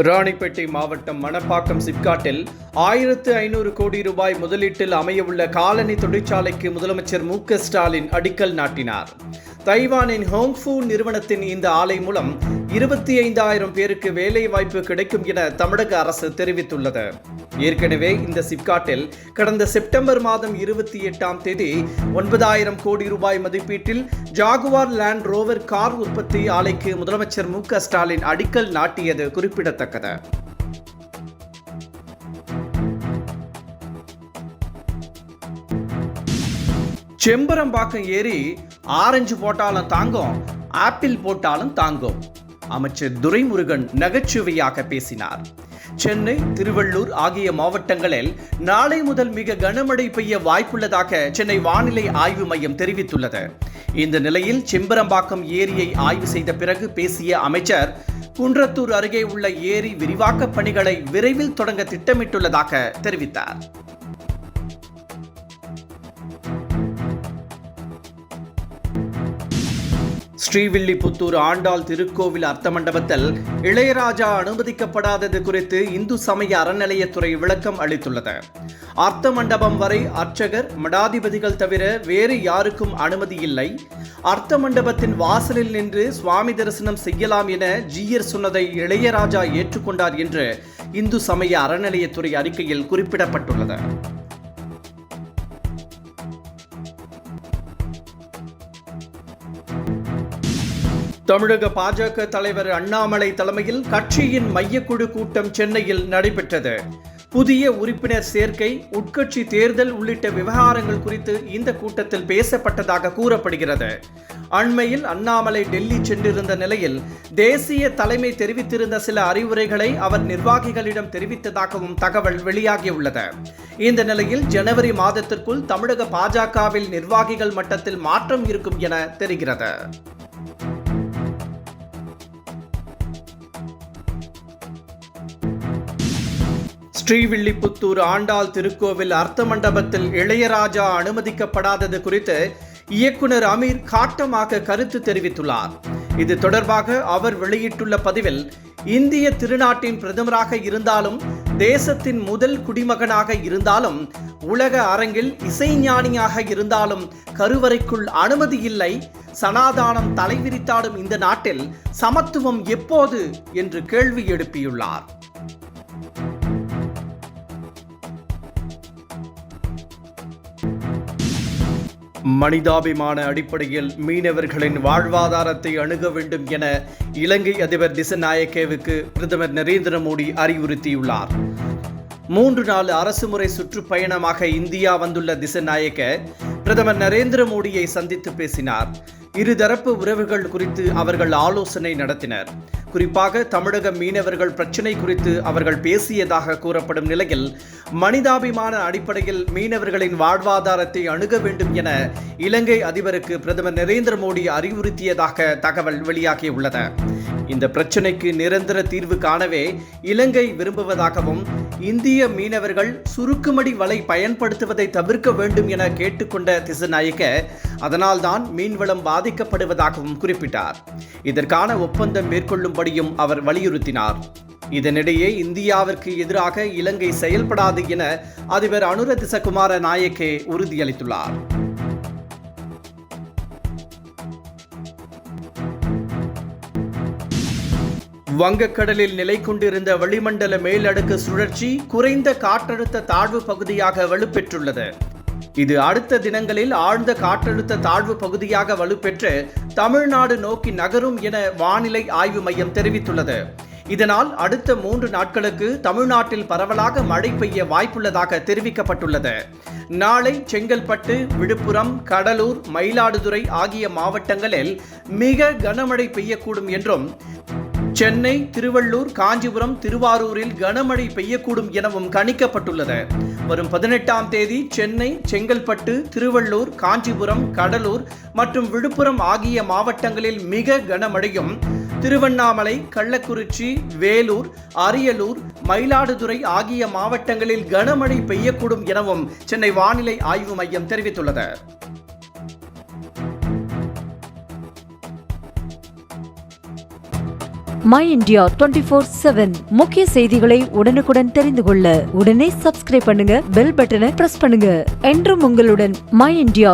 ராணிப்பேட்டை மாவட்டம் மணப்பாக்கம் சிப்காட்டில் 1500 கோடி ரூபாய் முதலீட்டில் அமையவுள்ள காலனி தொழிற்சாலைக்கு முதலமைச்சர் மு.க. ஸ்டாலின் அடிக்கல் நாட்டினார். தைவானின் ஹோங்ஃபு நிறுவனத்தின் இந்த ஆலை மூலம் 25,000 பேருக்கு வேலை வாய்ப்பு கிடைக்கும் என தமிழக அரசு தெரிவித்துள்ளது. ஏற்கனவே இந்த சிப்காட்டில் கடந்த செப்டம்பர் மாதம் 28ஆம் தேதி 9,000 கோடி ரூபாய் மதிப்பீட்டில் ஜாகுவார் லேண்ட் ரோவர் கார் உற்பத்தி ஆலைக்கு முதலமைச்சர் மு.க. ஸ்டாலின் அடிக்கல் நாட்டியது குறிப்பிடத்தக்கது. செம்பரம்பாக்கம் ஏரி ஆரஞ்சு போட்டாலும் தாங்கும், ஆப்பிள் போட்டாலும் தாங்கும். அமைச்சர் துரைமுருகன் நகைச்சுவையாக பேசினார். சென்னை, திருவள்ளூர் ஆகிய மாவட்டங்களில் நாளை முதல் மிக கனமழை பெய்ய வாய்ப்புள்ளதாக சென்னை வானிலை ஆய்வு மையம் தெரிவித்துள்ளது. இந்த நிலையில் செம்பரம்பாக்கம் ஏரியை ஆய்வு செய்த பிறகு பேசிய அமைச்சர், குன்றத்தூர் அருகே உள்ள ஏரி விரிவாக்க பணிகளை விரைவில் தொடங்க திட்டமிட்டுள்ளதாக தெரிவித்தார். ஸ்ரீவில்லிபுத்தூர் ஆண்டாள் திருக்கோவில் அர்த்த மண்டபத்தில் இளையராஜா அனுமதிக்கப்படாதது குறித்து இந்து சமய அறநிலையத்துறை விளக்கம் அளித்துள்ளது. அர்த்த மண்டபம் வரை அர்ச்சகர், மடாதிபதிகள் தவிர வேறு யாருக்கும் அனுமதி இல்லை. அர்த்த மண்டபத்தின் வாசலில் நின்று சுவாமி தரிசனம் செய்யலாம் என ஜீயர் சொன்னதை இளையராஜா ஏற்றுக்கொண்டார் என்று இந்து சமய அறநிலையத்துறை அறிக்கையில் குறிப்பிடப்பட்டுள்ளது. தமிழக பாஜக தலைவர் அண்ணாமலை தலைமையில் கட்சியின் மையக்குழு கூட்டம் சென்னையில் நடைபெற்றது. புதிய உறுப்பினர் சேர்க்கை, உட்கட்சி தேர்தல் உள்ளிட்ட விவகாரங்கள் குறித்து இந்த கூட்டத்தில் பேசப்பட்டதாக கூறப்படுகிறது. அண்மையில் அண்ணாமலை டெல்லி சென்றிருந்த நிலையில் தேசிய தலைமை தெரிவித்திருந்த சில அறிவுரைகளை அவர் நிர்வாகிகளிடம் தெரிவித்ததாகவும் தகவல் வெளியாகியுள்ளது. இந்த நிலையில் ஜனவரி மாதத்திற்குள் தமிழக பாஜகவில் நிர்வாகிகள் மட்டத்தில் மாற்றம் இருக்கும் என தெரிகிறது. ஸ்ரீவில்லிபுத்தூர் ஆண்டாள் திருக்கோவில் அர்த்த மண்டபத்தில் இளையராஜா அனுமதிக்கப்படாதது குறித்து இயக்குனர் அமீர் காட்டமாக கருத்து தெரிவித்துள்ளார். இது தொடர்பாக அவர் வெளியிட்டுள்ள பதிவில், இந்திய திருநாட்டின் பிரதமராக இருந்தாலும், தேசத்தின் முதல் குடிமகனாக இருந்தாலும், உலக அரங்கில் இசைஞானியாக இருந்தாலும் கருவறைக்குள் அனுமதி இல்லை. சனாதானம் தலைவிரித்தாடும் இந்த நாட்டில் சமத்துவம் எப்போது என்று கேள்வி எழுப்பியுள்ளார். மனிதாபிமான அடிப்படையில் மீனவர்களின் வாழ்வாதாரத்தை அணுக வேண்டும் என இலங்கை அதிபர் திசநாயக்கேவுக்கு பிரதமர் நரேந்திர மோடி அறிவுறுத்தியுள்ளார். 3 நாள் அரசுமுறை சுற்றுப்பயணமாக இந்தியா வந்துள்ள திசநாயக்க பிரதமர் நரேந்திர மோடியை சந்தித்து பேசினார். இருதரப்பு உறவுகள் குறித்து அவர்கள் ஆலோசனை நடத்தினர். குறிப்பாக தமிழக மீனவர்கள் பிரச்சினை குறித்து அவர்கள் பேசியதாக கூறப்படும் நிலையில், மனிதாபிமான அடிப்படையில் மீனவர்களின் வாழ்வாதாரத்தை அணுக வேண்டும் என இலங்கை அதிபருக்கு பிரதமர் நரேந்திர மோடி அறிவுறுத்தியதாக தகவல் வெளியாகியுள்ளது. இந்த பிரச்சினைக்கு நிரந்தர தீர்வு காணவே இலங்கை விரும்புவதாகவும், இந்திய மீனவர்கள் சுருக்குமடி வலை பயன்படுத்துவதை தவிர்க்க வேண்டும் என கேட்டுக்கொண்ட திசநாயக்க, அதனால்தான் மீன்வளம் பாதிக்கப்படுவதாகவும் குறிப்பிட்டார். இதற்கான ஒப்பந்தம் மேற்கொள்ளும்படியும் அவர் வலியுறுத்தினார். இதனிடையே இந்தியாவிற்கு எதிராக இலங்கை செயல்படாது என அதிபர் அனுர திசகுமார நாயக்கே உறுதியளித்துள்ளார். வங்கக்கடலில் நிலை கொண்டிருந்த வளிமண்டல மேலடுக்கு சுழற்சி குறைந்த காற்றழுத்த தாழ்வு பகுதியாக வலுப்பெற்றுள்ளது. இது அடுத்த தினங்களில் ஆழ்ந்த காற்றழுத்த தாழ்வு பகுதியாக வலுப்பெற்று தமிழ்நாடு நோக்கி நகரும் என வானிலை ஆய்வு மையம் தெரிவித்துள்ளது. இதனால் அடுத்த 3 நாட்களுக்கு தமிழ்நாட்டில் பரவலாக மழை பெய்ய வாய்ப்புள்ளதாக தெரிவிக்கப்பட்டுள்ளது. நாளை செங்கல்பட்டு, விழுப்புரம், கடலூர், மயிலாடுதுறை ஆகிய மாவட்டங்களில் மிக கனமழை பெய்யக்கூடும் என்றும், சென்னை, திருவள்ளூர், காஞ்சிபுரம், திருவாரூரில் கனமழை பெய்யக்கூடும் எனவும் கணிக்கப்பட்டுள்ளது. வரும் 18ஆம் தேதி சென்னை, செங்கல்பட்டு, திருவள்ளூர், காஞ்சிபுரம், கடலூர் மற்றும் விழுப்புரம் ஆகிய மாவட்டங்களில் மிக கனமழையும், திருவண்ணாமலை, கள்ளக்குறிச்சி, வேலூர், அரியலூர், மயிலாடுதுறை ஆகிய மாவட்டங்களில் கனமழை பெய்யக்கூடும் எனவும் சென்னை வானிலை ஆய்வு மையம் தெரிவித்துள்ளது. மை இந்தியா 24/7 முக்கிய செய்திகளை உடனுக்குடன் தெரிந்து கொள்ள உடனே சப்ஸ்கிரைப் பண்ணுங்க, பெல் பட்டனை பிரஸ் பண்ணுங்க. என்றும் உங்களுடன் மை இந்தியா.